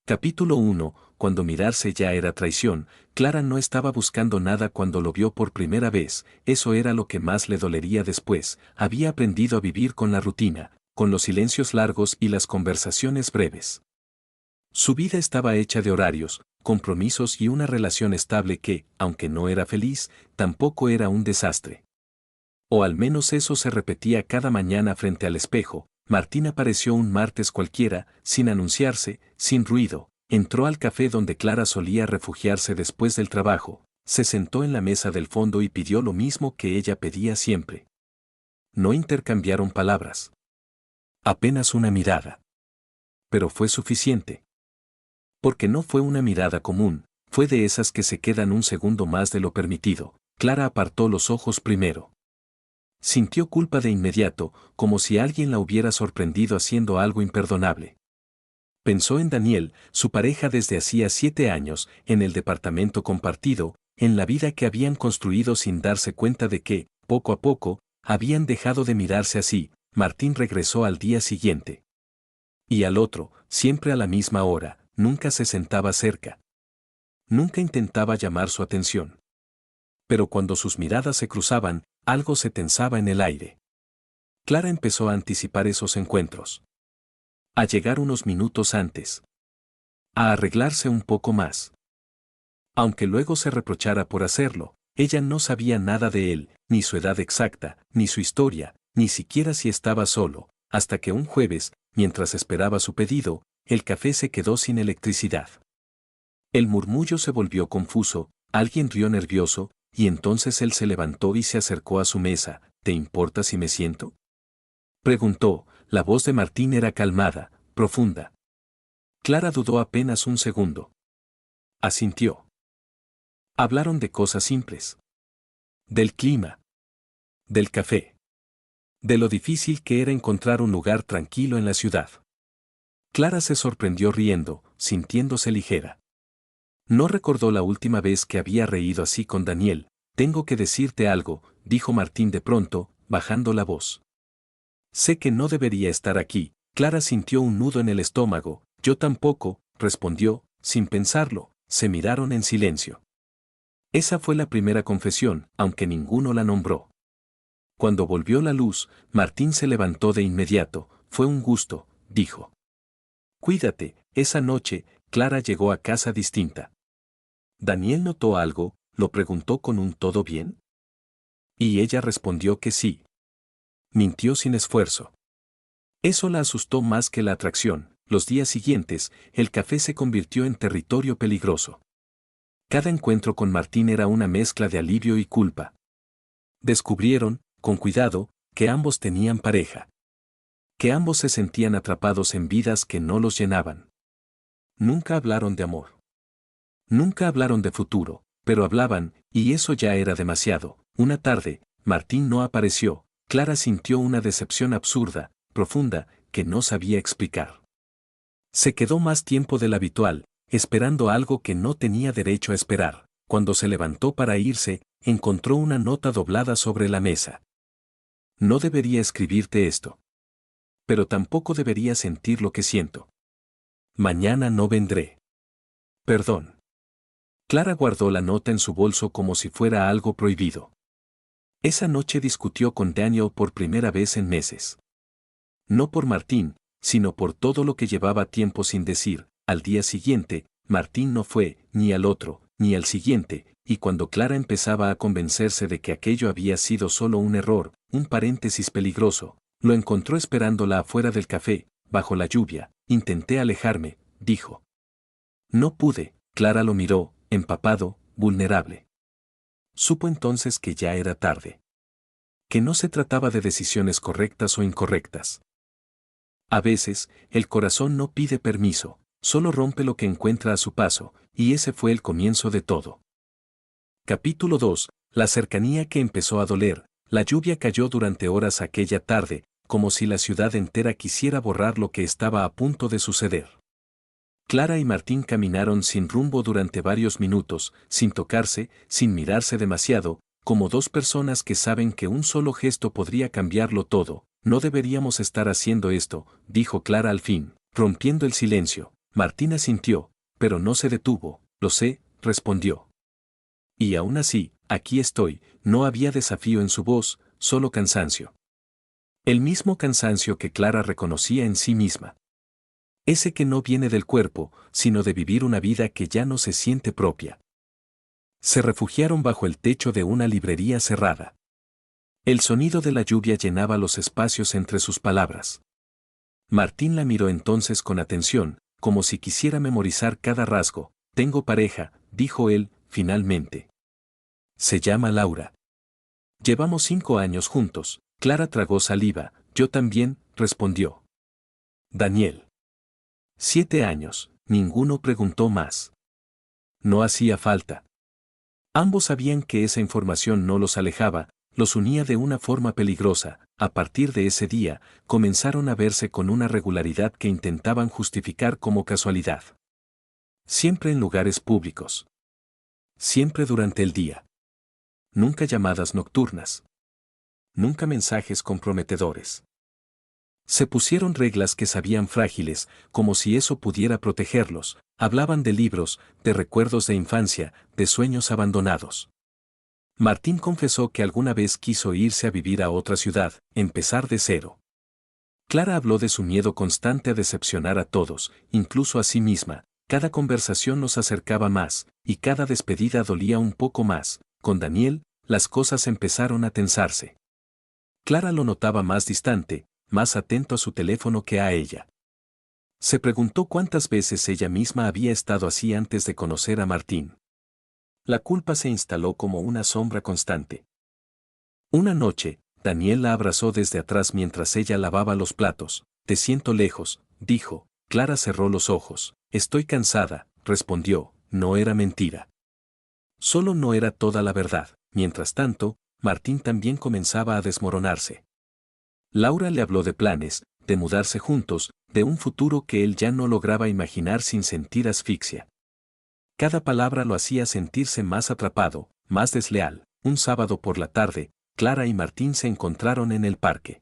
Capítulo 1. Cuando mirarse ya era traición, Clara no estaba buscando nada cuando lo vio por primera vez, eso era lo que más le dolería después, había aprendido a vivir con la rutina, con los silencios largos y las conversaciones breves. Su vida estaba hecha de horarios, compromisos y una relación estable que, aunque no era feliz, tampoco era un desastre. O al menos eso se repetía cada mañana frente al espejo. Martín apareció un martes cualquiera, sin anunciarse, sin ruido, entró al café donde Clara solía refugiarse después del trabajo, se sentó en la mesa del fondo y pidió lo mismo que ella pedía siempre. No intercambiaron palabras. Apenas una mirada. Pero fue suficiente. Porque no fue una mirada común, fue de esas que se quedan un segundo más de lo permitido. Clara apartó los ojos primero. Sintió culpa de inmediato, como si alguien la hubiera sorprendido haciendo algo imperdonable. Pensó en Daniel, su pareja desde hacía 7 años, en el departamento compartido, en la vida que habían construido sin darse cuenta de que, poco a poco, habían dejado de mirarse así. Martín regresó al día siguiente. Y al otro, siempre a la misma hora, nunca se sentaba cerca. Nunca intentaba llamar su atención. Pero cuando sus miradas se cruzaban, algo se tensaba en el aire. Clara empezó a anticipar esos encuentros. A llegar unos minutos antes. A arreglarse un poco más. Aunque luego se reprochara por hacerlo, ella no sabía nada de él, ni su edad exacta, ni su historia, ni siquiera si estaba solo, hasta que un jueves, mientras esperaba su pedido, el café se quedó sin electricidad. El murmullo se volvió confuso, alguien rió nervioso, y entonces él se levantó y se acercó a su mesa. ¿Te importa si me siento?, preguntó. La voz de Martín era calmada, profunda. Clara dudó apenas un segundo. Asintió. Hablaron de cosas simples. Del clima. Del café. De lo difícil que era encontrar un lugar tranquilo en la ciudad. Clara se sorprendió riendo, sintiéndose ligera. No recordó la última vez que había reído así con Daniel. Tengo que decirte algo, dijo Martín de pronto, bajando la voz. Sé que no debería estar aquí. Clara sintió un nudo en el estómago. Yo tampoco, respondió, sin pensarlo. Se miraron en silencio. Esa fue la primera confesión, aunque ninguno la nombró. Cuando volvió la luz, Martín se levantó de inmediato. Fue un gusto, dijo. Cuídate. Esa noche, Clara llegó a casa distinta. ¿Daniel notó algo?, lo preguntó con un ¿todo bien? Y ella respondió que sí. Mintió sin esfuerzo. Eso la asustó más que la atracción. Los días siguientes, el café se convirtió en territorio peligroso. Cada encuentro con Martín era una mezcla de alivio y culpa. Descubrieron, con cuidado, que ambos tenían pareja. Que ambos se sentían atrapados en vidas que no los llenaban. Nunca hablaron de amor. Nunca hablaron de futuro, pero hablaban, y eso ya era demasiado. Una tarde, Martín no apareció. Clara sintió una decepción absurda, profunda, que no sabía explicar. Se quedó más tiempo del habitual, esperando algo que no tenía derecho a esperar. Cuando se levantó para irse, encontró una nota doblada sobre la mesa. No debería escribirte esto. Pero tampoco debería sentir lo que siento. Mañana no vendré. Perdón. Clara guardó la nota en su bolso como si fuera algo prohibido. Esa noche discutió con Daniel por primera vez en meses. No por Martín, sino por todo lo que llevaba tiempo sin decir. Al día siguiente, Martín no fue, ni al otro, ni al siguiente, y cuando Clara empezaba a convencerse de que aquello había sido solo un error, un paréntesis peligroso, lo encontró esperándola afuera del café, bajo la lluvia. Intenté alejarme, dijo. No pude. Clara lo miró, empapado, vulnerable. Supo entonces que ya era tarde. Que no se trataba de decisiones correctas o incorrectas. A veces, el corazón no pide permiso, solo rompe lo que encuentra a su paso, y ese fue el comienzo de todo. Capítulo 2. La cercanía que empezó a doler. La lluvia cayó durante horas aquella tarde, como si la ciudad entera quisiera borrar lo que estaba a punto de suceder. Clara y Martín caminaron sin rumbo durante varios minutos, sin tocarse, sin mirarse demasiado, como dos personas que saben que un solo gesto podría cambiarlo todo. No deberíamos estar haciendo esto, dijo Clara al fin, rompiendo el silencio. Martín asintió, pero no se detuvo. Lo sé, respondió. Y aún así, aquí estoy. No había desafío en su voz, solo cansancio. El mismo cansancio que Clara reconocía en sí misma. Ese que no viene del cuerpo, sino de vivir una vida que ya no se siente propia. Se refugiaron bajo el techo de una librería cerrada. El sonido de la lluvia llenaba los espacios entre sus palabras. Martín la miró entonces con atención, como si quisiera memorizar cada rasgo. Tengo pareja, dijo él, finalmente. Se llama Laura. Llevamos 5 años juntos. Clara tragó saliva. Yo también, respondió. Daniel. 7 años. Ninguno preguntó más. No hacía falta. Ambos sabían que esa información no los alejaba, los unía de una forma peligrosa. A partir de ese día, comenzaron a verse con una regularidad que intentaban justificar como casualidad. Siempre en lugares públicos. Siempre durante el día. Nunca llamadas nocturnas. Nunca mensajes comprometedores. Se pusieron reglas que sabían frágiles, como si eso pudiera protegerlos. Hablaban de libros, de recuerdos de infancia, de sueños abandonados. Martín confesó que alguna vez quiso irse a vivir a otra ciudad, empezar de cero. Clara habló de su miedo constante a decepcionar a todos, incluso a sí misma. Cada conversación nos acercaba más, y cada despedida dolía un poco más. Con Daniel, las cosas empezaron a tensarse. Clara lo notaba más distante, más atento a su teléfono que a ella. Se preguntó cuántas veces ella misma había estado así antes de conocer a Martín. La culpa se instaló como una sombra constante. Una noche, Daniel la abrazó desde atrás mientras ella lavaba los platos. Te siento lejos, dijo. Clara cerró los ojos. Estoy cansada, respondió. No era mentira. Solo no era toda la verdad. Mientras tanto, Martín también comenzaba a desmoronarse. Laura le habló de planes, de mudarse juntos, de un futuro que él ya no lograba imaginar sin sentir asfixia. Cada palabra lo hacía sentirse más atrapado, más desleal. Un sábado por la tarde, Clara y Martín se encontraron en el parque.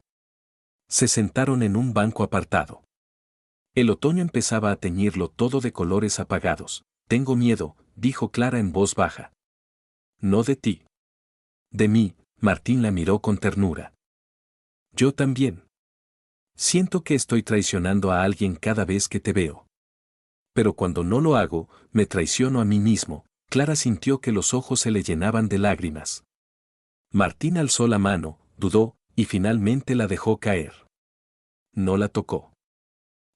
Se sentaron en un banco apartado. El otoño empezaba a teñirlo todo de colores apagados. Tengo miedo, dijo Clara en voz baja. No de ti. De mí, Martín la miró con ternura. Yo también. Siento que estoy traicionando a alguien cada vez que te veo. Pero cuando no lo hago, me traiciono a mí mismo. Clara sintió que los ojos se le llenaban de lágrimas. Martín alzó la mano, dudó, y finalmente la dejó caer. No la tocó.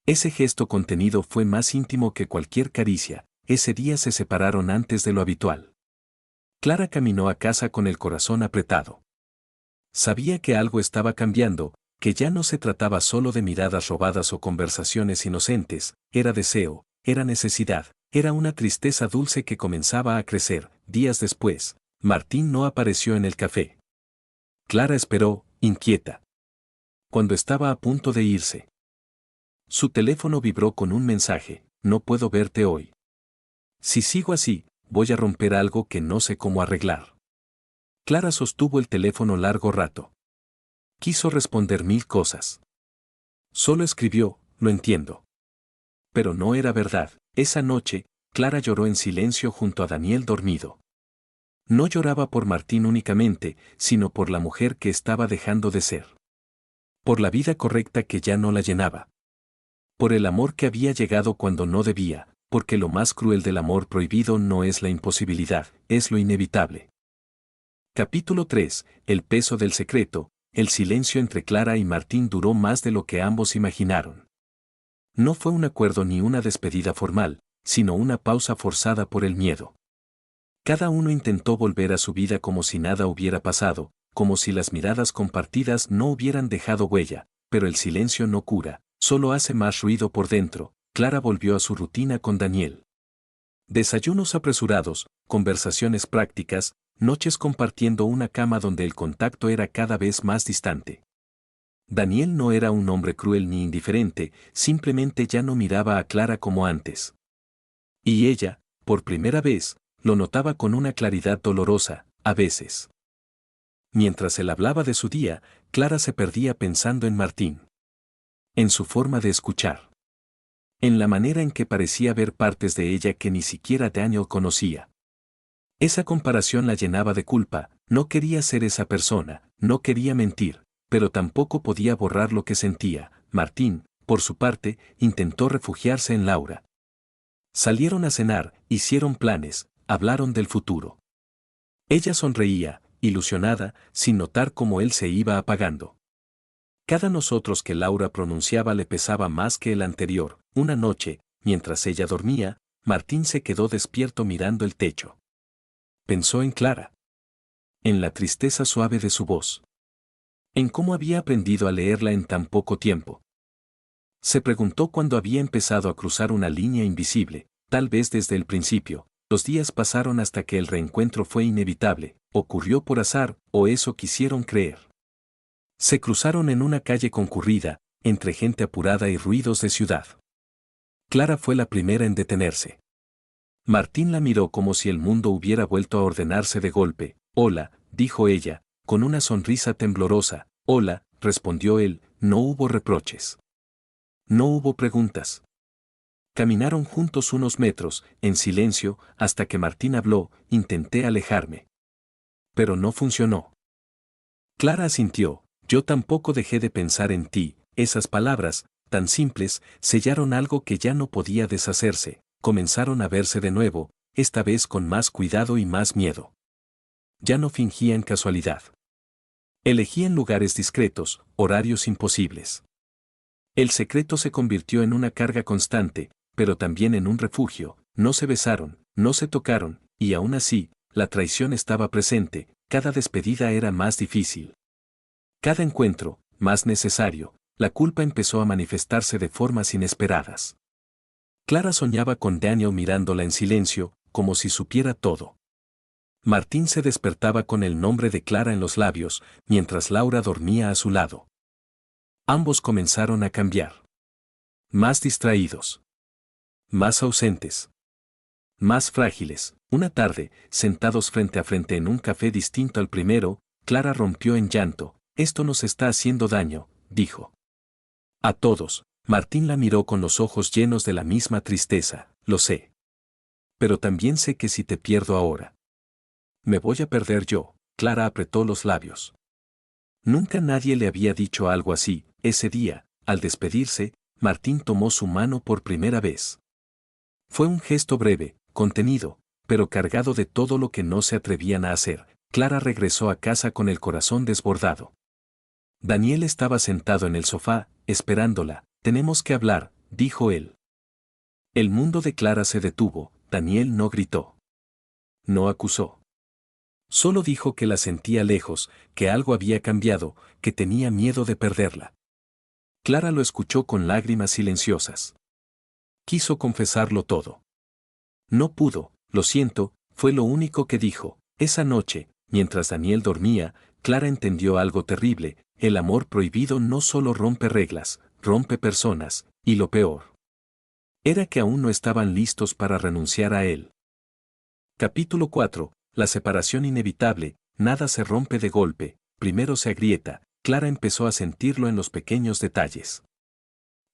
Ese gesto contenido fue más íntimo que cualquier caricia. Ese día se separaron antes de lo habitual. Clara caminó a casa con el corazón apretado. Sabía que algo estaba cambiando, que ya no se trataba solo de miradas robadas o conversaciones inocentes, era deseo, era necesidad, era una tristeza dulce que comenzaba a crecer. Días después, Martín no apareció en el café. Clara esperó, inquieta. Cuando estaba a punto de irse, su teléfono vibró con un mensaje: no puedo verte hoy. Si sigo así, voy a romper algo que no sé cómo arreglar. Clara sostuvo el teléfono largo rato. Quiso responder 1000 cosas. Solo escribió, lo entiendo. Pero no era verdad. Esa noche, Clara lloró en silencio junto a Daniel dormido. No lloraba por Martín únicamente, sino por la mujer que estaba dejando de ser. Por la vida correcta que ya no la llenaba. Por el amor que había llegado cuando no debía, porque lo más cruel del amor prohibido no es la imposibilidad, es lo inevitable. Capítulo 3. El peso del secreto. El silencio entre Clara y Martín duró más de lo que ambos imaginaron. No fue un acuerdo ni una despedida formal, sino una pausa forzada por el miedo. Cada uno intentó volver a su vida como si nada hubiera pasado, como si las miradas compartidas no hubieran dejado huella, pero el silencio no cura, solo hace más ruido por dentro. Clara volvió a su rutina con Daniel. Desayunos apresurados, conversaciones prácticas, noches compartiendo una cama donde el contacto era cada vez más distante. Daniel no era un hombre cruel ni indiferente, simplemente ya no miraba a Clara como antes. Y ella, por primera vez, lo notaba con una claridad dolorosa, a veces. Mientras él hablaba de su día, Clara se perdía pensando en Martín. En su forma de escuchar. en la manera en que parecía ver partes de ella que ni siquiera Daniel conocía. Esa comparación la llenaba de culpa, no quería ser esa persona, no quería mentir, pero tampoco podía borrar lo que sentía. Martín, por su parte, intentó refugiarse en Laura. Salieron a cenar, hicieron planes, hablaron del futuro. Ella sonreía, ilusionada, sin notar cómo él se iba apagando. Cada nosotros que Laura pronunciaba le pesaba más que el anterior. Una noche, mientras ella dormía, Martín se quedó despierto mirando el techo. Pensó en Clara. En la tristeza suave de su voz. En cómo había aprendido a leerla en tan poco tiempo. Se preguntó cuándo había empezado a cruzar una línea invisible, tal vez desde el principio. Los días pasaron hasta que el reencuentro fue inevitable, ocurrió por azar, o eso quisieron creer. Se cruzaron en una calle concurrida, entre gente apurada y ruidos de ciudad. Clara fue la primera en detenerse. Martín la miró como si el mundo hubiera vuelto a ordenarse de golpe. Hola, dijo ella, con una sonrisa temblorosa. Hola, respondió él, no hubo reproches. No hubo preguntas. Caminaron juntos unos metros, en silencio, hasta que Martín habló. Intenté alejarme. Pero no funcionó. Clara asintió. Yo tampoco dejé de pensar en ti. Esas palabras, tan simples, sellaron algo que ya no podía deshacerse. Comenzaron a verse de nuevo, esta vez con más cuidado y más miedo. Ya no fingían casualidad. Elegían lugares discretos, horarios imposibles. El secreto se convirtió en una carga constante, pero también en un refugio. No se besaron, no se tocaron, y aún así, la traición estaba presente. Cada despedida era más difícil. Cada encuentro, más necesario. La culpa empezó a manifestarse de formas inesperadas. Clara soñaba con Daniel mirándola en silencio, como si supiera todo. Martín se despertaba con el nombre de Clara en los labios, mientras Laura dormía a su lado. Ambos comenzaron a cambiar. Más distraídos. Más ausentes. Más frágiles. Una tarde, sentados frente a frente en un café distinto al primero, Clara rompió en llanto. Esto nos está haciendo daño, dijo. A todos. Martín la miró con los ojos llenos de la misma tristeza. Lo sé. Pero también sé que si te pierdo ahora, me voy a perder yo. Clara apretó los labios. Nunca nadie le había dicho algo así. Ese día, al despedirse, Martín tomó su mano por primera vez. Fue un gesto breve, contenido, pero cargado de todo lo que no se atrevían a hacer. Clara regresó a casa con el corazón desbordado. Daniel estaba sentado en el sofá, esperándola. Tenemos que hablar, dijo él. El mundo de Clara se detuvo. Daniel no gritó. No acusó. Solo dijo que la sentía lejos, que algo había cambiado, que tenía miedo de perderla. Clara lo escuchó con lágrimas silenciosas. Quiso confesarlo todo. No pudo, lo siento, fue lo único que dijo. Esa noche, mientras Daniel dormía, Clara entendió algo terrible. El amor prohibido no solo rompe reglas, rompe personas, y lo peor era que aún no estaban listos para renunciar a él. Capítulo 4. La separación inevitable. Nada se rompe de golpe, primero se agrieta. Clara empezó a sentirlo en los pequeños detalles.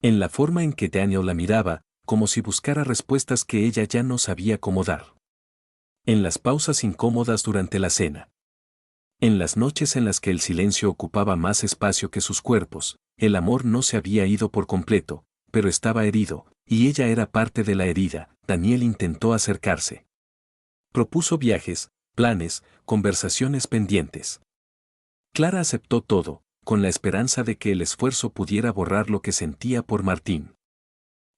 En la forma en que Daniel la miraba, como si buscara respuestas que ella ya no sabía cómo dar. En las pausas incómodas durante la cena. En las noches en las que el silencio ocupaba más espacio que sus cuerpos, el amor no se había ido por completo, pero estaba herido, y ella era parte de la herida. Daniel intentó acercarse. Propuso viajes, planes, conversaciones pendientes. Clara aceptó todo, con la esperanza de que el esfuerzo pudiera borrar lo que sentía por Martín.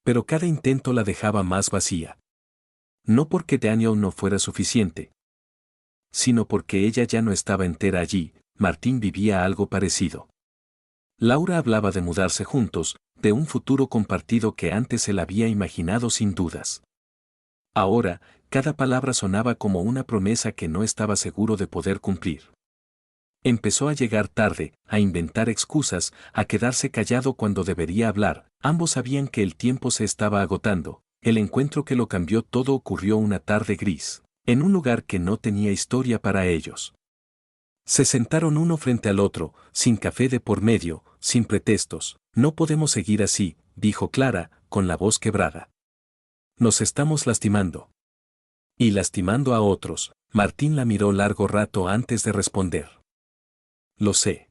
Pero cada intento la dejaba más vacía. No porque Daniel no fuera suficiente, sino porque ella ya no estaba entera allí. Martín vivía algo parecido. Laura hablaba de mudarse juntos, de un futuro compartido que antes él había imaginado sin dudas. Ahora, cada palabra sonaba como una promesa que no estaba seguro de poder cumplir. Empezó a llegar tarde, a inventar excusas, a quedarse callado cuando debería hablar. Ambos sabían que el tiempo se estaba agotando. El encuentro que lo cambió todo ocurrió una tarde gris, en un lugar que no tenía historia para ellos. Se sentaron uno frente al otro, sin café de por medio, sin pretextos. No podemos seguir así, dijo Clara, con la voz quebrada. Nos estamos lastimando. Y lastimando a otros. Martín la miró largo rato antes de responder. Lo sé.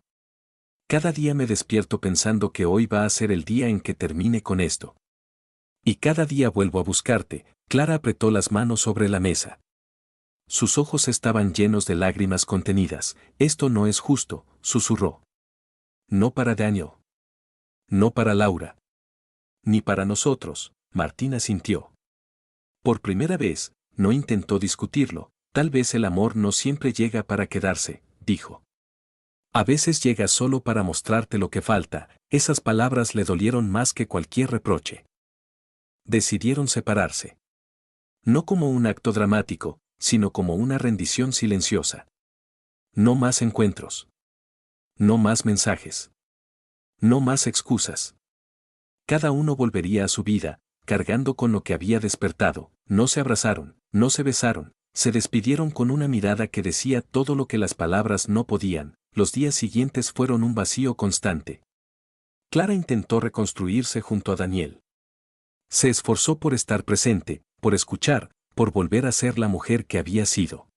Cada día me despierto pensando que hoy va a ser el día en que termine con esto. Y cada día vuelvo a buscarte. Clara apretó las manos sobre la mesa. Sus ojos estaban llenos de lágrimas contenidas. Esto no es justo, susurró. No para Daniel. No para Laura. Ni para nosotros, Martín asintió. Por primera vez, no intentó discutirlo. Tal vez el amor no siempre llega para quedarse, dijo. A veces llega solo para mostrarte lo que falta. Esas palabras le dolieron más que cualquier reproche. Decidieron separarse. No como un acto dramático, sino como una rendición silenciosa. No más encuentros. No más mensajes. No más excusas. Cada uno volvería a su vida, cargando con lo que había despertado. No se abrazaron, no se besaron, se despidieron con una mirada que decía todo lo que las palabras no podían. Los días siguientes fueron un vacío constante. Clara intentó reconstruirse junto a Daniel. Se esforzó por estar presente, por escuchar, por volver a ser la mujer que había sido.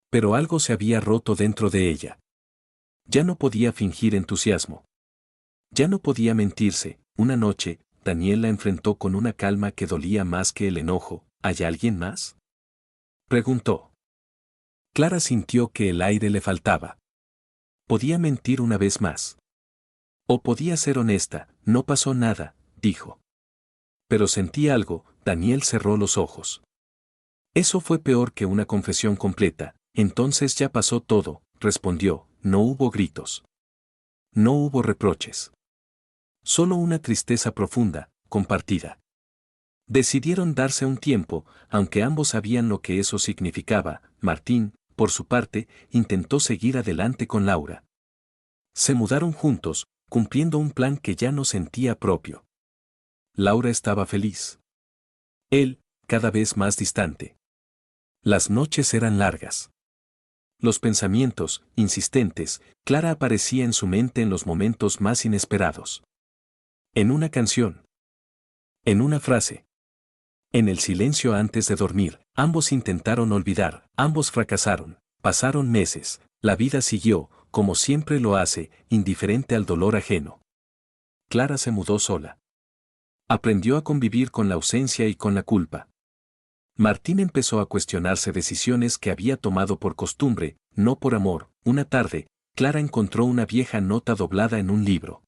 Pero algo se había roto dentro de ella. Ya no podía fingir entusiasmo. Ya no podía mentirse. Una noche, Daniel la enfrentó con una calma que dolía más que el enojo. ¿Hay alguien más?, preguntó. Clara sintió que el aire le faltaba. Podía mentir una vez más. O podía ser honesta. No pasó nada, dijo. Pero sentí algo. Daniel cerró los ojos. Eso fue peor que una confesión completa. Entonces ya pasó todo, respondió. No hubo gritos. No hubo reproches. Solo una tristeza profunda, compartida. Decidieron darse un tiempo, aunque ambos sabían lo que eso significaba. Martín, por su parte, intentó seguir adelante con Laura. Se mudaron juntos, cumpliendo un plan que ya no sentía propio. Laura estaba feliz. Él, cada vez más distante. Las noches eran largas. Los pensamientos, insistentes, Clara aparecía en su mente en los momentos más inesperados. En una canción. En una frase. En el silencio antes de dormir, ambos intentaron olvidar, ambos fracasaron, pasaron meses, la vida siguió, como siempre lo hace, indiferente al dolor ajeno. Clara se mudó sola. Aprendió a convivir con la ausencia y con la culpa. Martín empezó a cuestionarse decisiones que había tomado por costumbre, no por amor. Una tarde, Clara encontró una vieja nota doblada en un libro.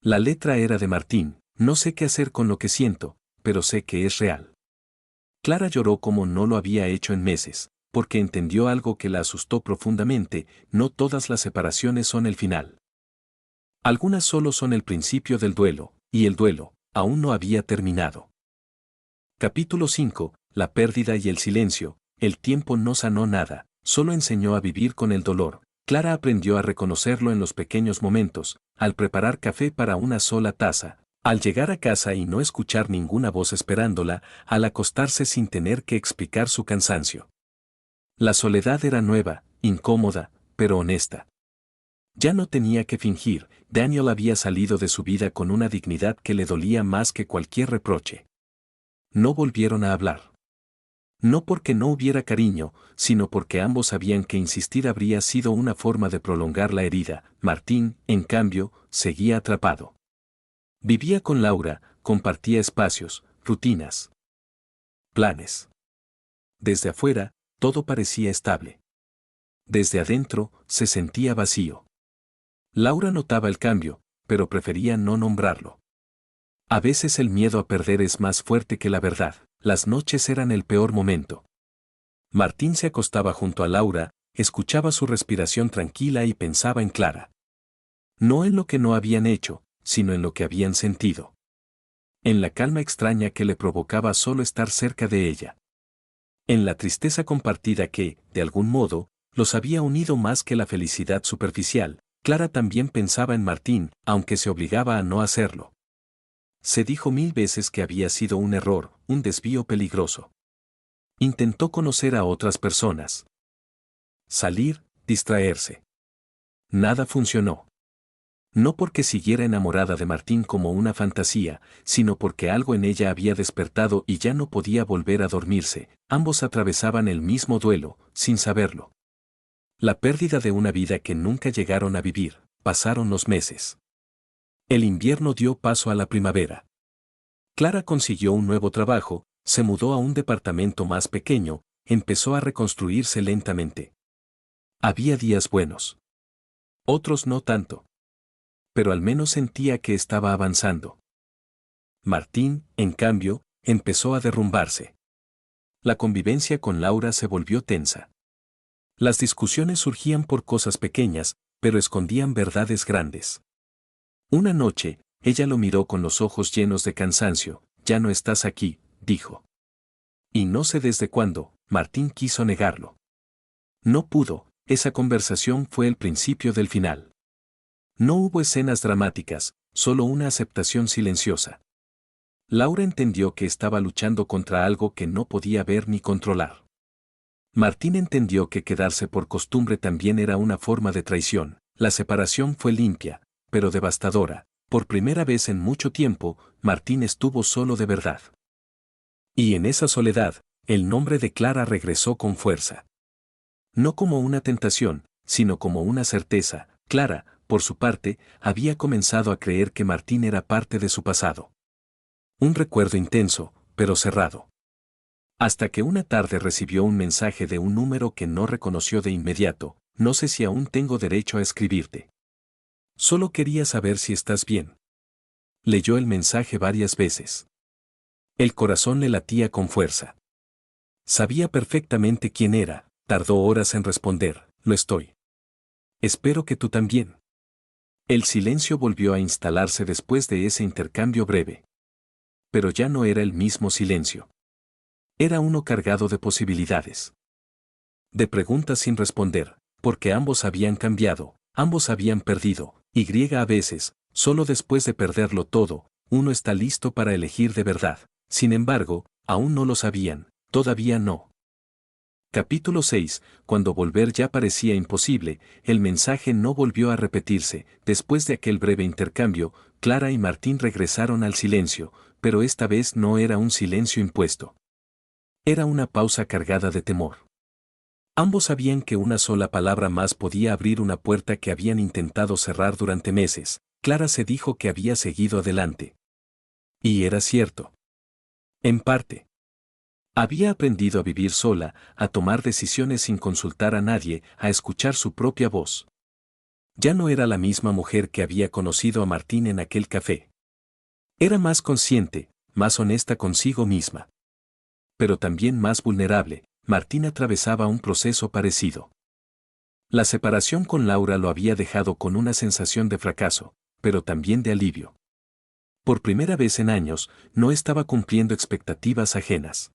La letra era de Martín. No sé qué hacer con lo que siento, pero sé que es real. Clara lloró como no lo había hecho en meses, porque entendió algo que la asustó profundamente. No todas las separaciones son el final. Algunas solo son el principio del duelo, y el duelo aún no había terminado. Capítulo 5. La pérdida y el silencio. El tiempo no sanó nada, solo enseñó a vivir con el dolor. Clara aprendió a reconocerlo en los pequeños momentos, al preparar café para una sola taza, al llegar a casa y no escuchar ninguna voz esperándola, al acostarse sin tener que explicar su cansancio. La soledad era nueva, incómoda, pero honesta. Ya no tenía que fingir. Daniel había salido de su vida con una dignidad que le dolía más que cualquier reproche. No volvieron a hablar. No porque no hubiera cariño, sino porque ambos sabían que insistir habría sido una forma de prolongar la herida. Martín, en cambio, seguía atrapado. Vivía con Laura, compartía espacios, rutinas, planes. Desde afuera, todo parecía estable. Desde adentro, se sentía vacío. Laura notaba el cambio, pero prefería no nombrarlo. A veces el miedo a perder es más fuerte que la verdad. Las noches eran el peor momento. Martín se acostaba junto a Laura, escuchaba su respiración tranquila y pensaba en Clara. No en lo que no habían hecho, sino en lo que habían sentido. En la calma extraña que le provocaba solo estar cerca de ella. En la tristeza compartida que, de algún modo, los había unido más que la felicidad superficial. Clara también pensaba en Martín, aunque se obligaba a no hacerlo. Se dijo 1000 veces que había sido un error, un desvío peligroso. Intentó conocer a otras personas. Salir, distraerse. Nada funcionó. No porque siguiera enamorada de Martín como una fantasía, sino porque algo en ella había despertado y ya no podía volver a dormirse. Ambos atravesaban el mismo duelo, sin saberlo. La pérdida de una vida que nunca llegaron a vivir. Pasaron los meses. El invierno dio paso a la primavera. Clara consiguió un nuevo trabajo, se mudó a un departamento más pequeño, empezó a reconstruirse lentamente. Había días buenos. Otros no tanto. Pero al menos sentía que estaba avanzando. Martín, en cambio, empezó a derrumbarse. La convivencia con Laura se volvió tensa. Las discusiones surgían por cosas pequeñas, pero escondían verdades grandes. Una noche, ella lo miró con los ojos llenos de cansancio. «Ya no estás aquí», dijo. Y no sé desde cuándo, Martín quiso negarlo. No pudo, esa conversación fue el principio del final. No hubo escenas dramáticas, solo una aceptación silenciosa. Laura entendió que estaba luchando contra algo que no podía ver ni controlar. Martín entendió que quedarse por costumbre también era una forma de traición. La separación fue limpia, pero devastadora. Por primera vez en mucho tiempo, Martín estuvo solo de verdad. Y en esa soledad, el nombre de Clara regresó con fuerza. No como una tentación, sino como una certeza. Clara, por su parte, había comenzado a creer que Martín era parte de su pasado. Un recuerdo intenso, pero cerrado. Hasta que una tarde recibió un mensaje de un número que no reconoció de inmediato. «No sé si aún tengo derecho a escribirte. Solo quería saber si estás bien». Leyó el mensaje varias veces. El corazón le latía con fuerza. Sabía perfectamente quién era, tardó horas en responder. «Lo estoy. Espero que tú también». El silencio volvió a instalarse después de ese intercambio breve. Pero ya no era el mismo silencio. Era uno cargado de posibilidades. De preguntas sin responder, porque ambos habían cambiado, ambos habían perdido, y a veces, solo después de perderlo todo, uno está listo para elegir de verdad. Sin embargo, aún no lo sabían, todavía no. Capítulo 6. Cuando volver ya parecía imposible, el mensaje no volvió a repetirse. Después de aquel breve intercambio, Clara y Martín regresaron al silencio, pero esta vez no era un silencio impuesto. Era una pausa cargada de temor. Ambos sabían que una sola palabra más podía abrir una puerta que habían intentado cerrar durante meses. Clara se dijo que había seguido adelante. Y era cierto. En parte. Había aprendido a vivir sola, a tomar decisiones sin consultar a nadie, a escuchar su propia voz. Ya no era la misma mujer que había conocido a Martín en aquel café. Era más consciente, más honesta consigo misma. Pero también más vulnerable. Martín atravesaba un proceso parecido. La separación con Laura lo había dejado con una sensación de fracaso, pero también de alivio. Por primera vez en años, no estaba cumpliendo expectativas ajenas.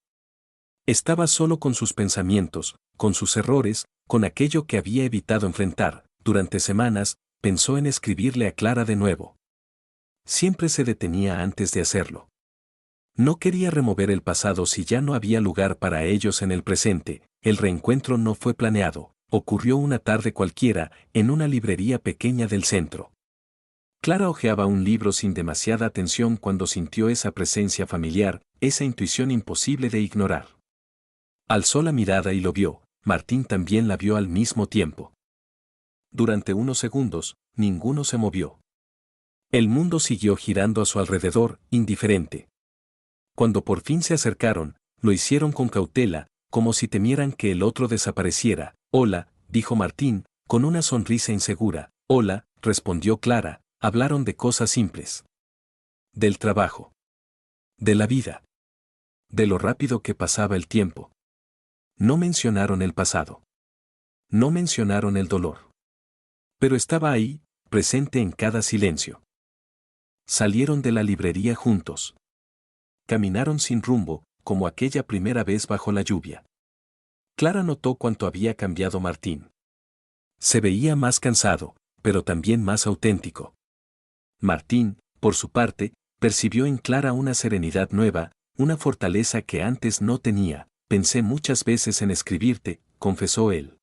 Estaba solo con sus pensamientos, con sus errores, con aquello que había evitado enfrentar. Durante semanas, pensó en escribirle a Clara de nuevo. Siempre se detenía antes de hacerlo. No quería remover el pasado si ya no había lugar para ellos en el presente. El reencuentro no fue planeado, ocurrió una tarde cualquiera, en una librería pequeña del centro. Clara hojeaba un libro sin demasiada atención cuando sintió esa presencia familiar, esa intuición imposible de ignorar. Alzó la mirada y lo vio. Martín también la vio al mismo tiempo. Durante unos segundos, ninguno se movió. El mundo siguió girando a su alrededor, indiferente. Cuando por fin se acercaron, lo hicieron con cautela, como si temieran que el otro desapareciera. «Hola», dijo Martín, con una sonrisa insegura. «Hola», respondió Clara. Hablaron de cosas simples. Del trabajo. De la vida. De lo rápido que pasaba el tiempo. No mencionaron el pasado. No mencionaron el dolor. Pero estaba ahí, presente en cada silencio. Salieron de la librería juntos. Caminaron sin rumbo, como aquella primera vez bajo la lluvia. Clara notó cuánto había cambiado Martín. Se veía más cansado, pero también más auténtico. Martín, por su parte, percibió en Clara una serenidad nueva, una fortaleza que antes no tenía. «Pensé muchas veces en escribirte», confesó él.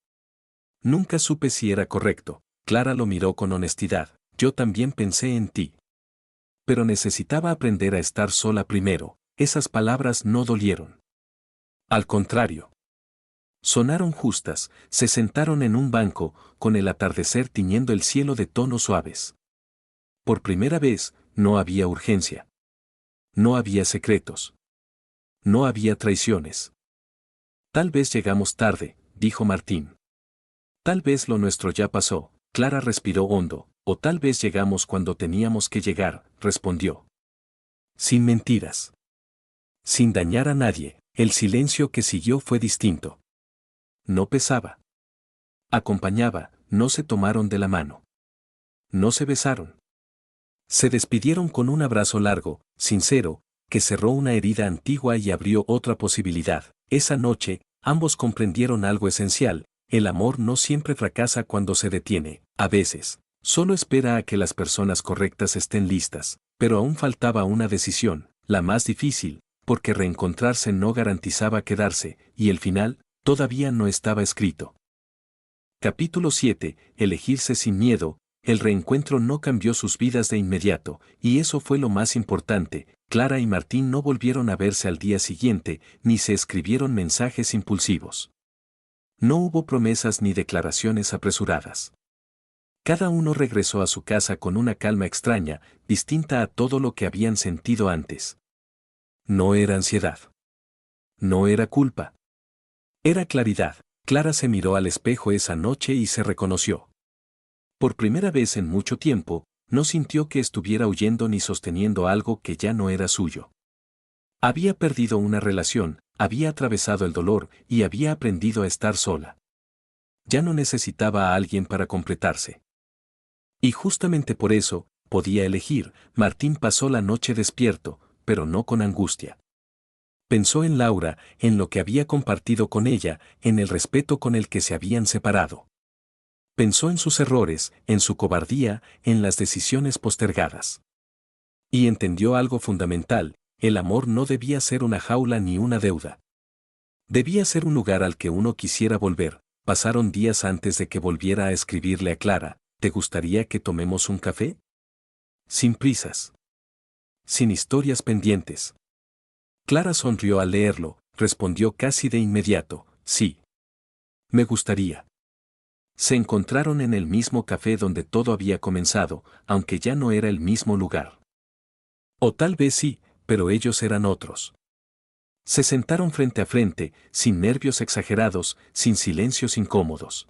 «Nunca supe si era correcto». Clara lo miró con honestidad. yo también pensé en ti. Pero necesitaba aprender a estar sola primero. Esas palabras no dolieron. Al contrario. Sonaron justas, se sentaron en un banco, con el atardecer tiñendo el cielo de tonos suaves. Por primera vez, no había urgencia. No había secretos. No había traiciones. Tal vez llegamos tarde, dijo Martín. Tal vez lo nuestro ya pasó, Clara respiró hondo, o tal vez llegamos cuando teníamos que llegar, respondió. Sin mentiras. Sin dañar a nadie, el silencio que siguió fue distinto. No pesaba. Acompañaba, no se tomaron de la mano. No se besaron. Se despidieron con un abrazo largo, sincero, que cerró una herida antigua y abrió otra posibilidad. Esa noche, ambos comprendieron algo esencial: el amor no siempre fracasa cuando se detiene, a veces, solo espera a que las personas correctas estén listas, pero aún faltaba una decisión, la más difícil, porque reencontrarse no garantizaba quedarse, y el final, todavía no estaba escrito. Capítulo 7. Elegirse sin miedo. El reencuentro no cambió sus vidas de inmediato, y eso fue lo más importante. Clara y Martín no volvieron a verse al día siguiente, ni se escribieron mensajes impulsivos. No hubo promesas ni declaraciones apresuradas. Cada uno regresó a su casa con una calma extraña, distinta a todo lo que habían sentido antes. No era ansiedad. No era culpa. Era claridad. Clara se miró al espejo esa noche y se reconoció. Por primera vez en mucho tiempo, no sintió que estuviera huyendo ni sosteniendo algo que ya no era suyo. Había perdido una relación, había atravesado el dolor y había aprendido a estar sola. Ya no necesitaba a alguien para completarse. Y justamente por eso, podía elegir. Martín pasó la noche despierto, pero no con angustia. Pensó en Laura, en lo que había compartido con ella, en el respeto con el que se habían separado. Pensó en sus errores, en su cobardía, en las decisiones postergadas. Y entendió algo fundamental: el amor no debía ser una jaula ni una deuda. Debía ser un lugar al que uno quisiera volver. Pasaron días antes de que volviera a escribirle a Clara: ¿te gustaría que tomemos un café? Sin prisas. Sin historias pendientes. Clara sonrió al leerlo, respondió casi de inmediato: sí. Me gustaría. Se encontraron en el mismo café donde todo había comenzado, aunque ya no era el mismo lugar. O tal vez sí, pero ellos eran otros. Se sentaron frente a frente, sin nervios exagerados, sin silencios incómodos.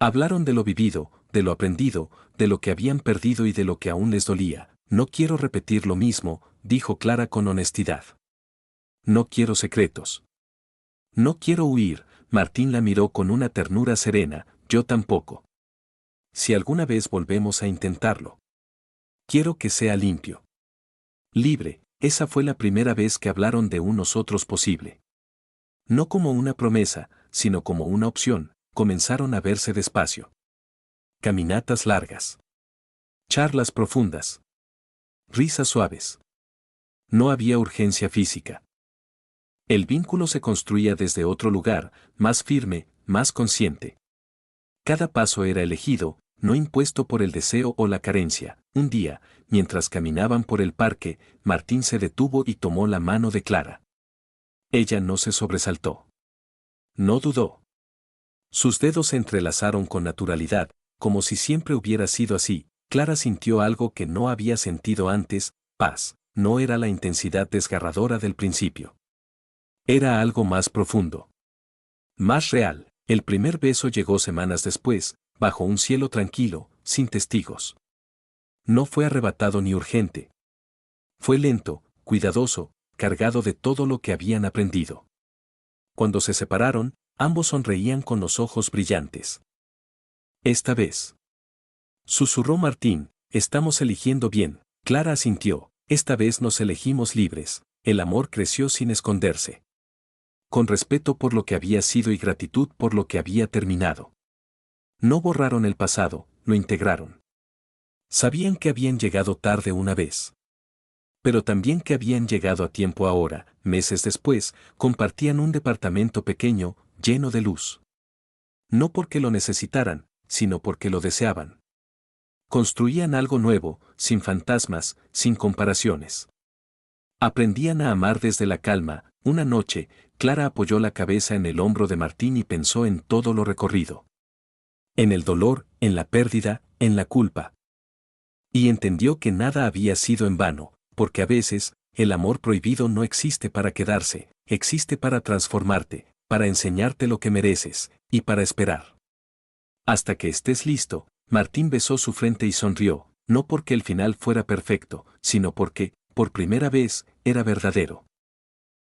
Hablaron de lo vivido, de lo aprendido, de lo que habían perdido y de lo que aún les dolía. No quiero repetir lo mismo, dijo Clara con honestidad. No quiero secretos. No quiero huir. Martín la miró con una ternura serena: yo tampoco. Si alguna vez volvemos a intentarlo. Quiero que sea limpio. Libre. Esa fue la primera vez que hablaron de un nosotros posible. No como una promesa, sino como una opción. Comenzaron a verse despacio. Caminatas largas. Charlas profundas. Risas suaves. No había urgencia física. El vínculo se construía desde otro lugar, más firme, más consciente. Cada paso era elegido, no impuesto por el deseo o la carencia. Un día, mientras caminaban por el parque, Martín se detuvo y tomó la mano de Clara. Ella no se sobresaltó. No dudó. Sus dedos se entrelazaron con naturalidad, como si siempre hubiera sido así. Clara sintió algo que no había sentido antes: paz. No era la intensidad desgarradora del principio. Era algo más profundo. Más real. El primer beso llegó semanas después, bajo un cielo tranquilo, sin testigos. No fue arrebatado ni urgente. Fue lento, cuidadoso, cargado de todo lo que habían aprendido. Cuando se separaron, ambos sonreían con los ojos brillantes. Esta vez. Susurró Martín: estamos eligiendo bien. Clara asintió: esta vez nos elegimos libres. El amor creció sin esconderse. Con respeto por lo que había sido y gratitud por lo que había terminado. No borraron el pasado, lo integraron. Sabían que habían llegado tarde una vez. Pero también que habían llegado a tiempo ahora. Meses después, compartían un departamento pequeño, lleno de luz. No porque lo necesitaran, sino porque lo deseaban. Construían algo nuevo, sin fantasmas, sin comparaciones. Aprendían a amar desde la calma. Una noche, Clara apoyó la cabeza en el hombro de Martín y pensó en todo lo recorrido. En el dolor, en la pérdida, en la culpa. Y entendió que nada había sido en vano, porque a veces, el amor prohibido no existe para quedarse, existe para transformarte, para enseñarte lo que mereces, y para esperar. Hasta que estés listo, Martín besó su frente y sonrió, no porque el final fuera perfecto, sino porque, por primera vez, era verdadero.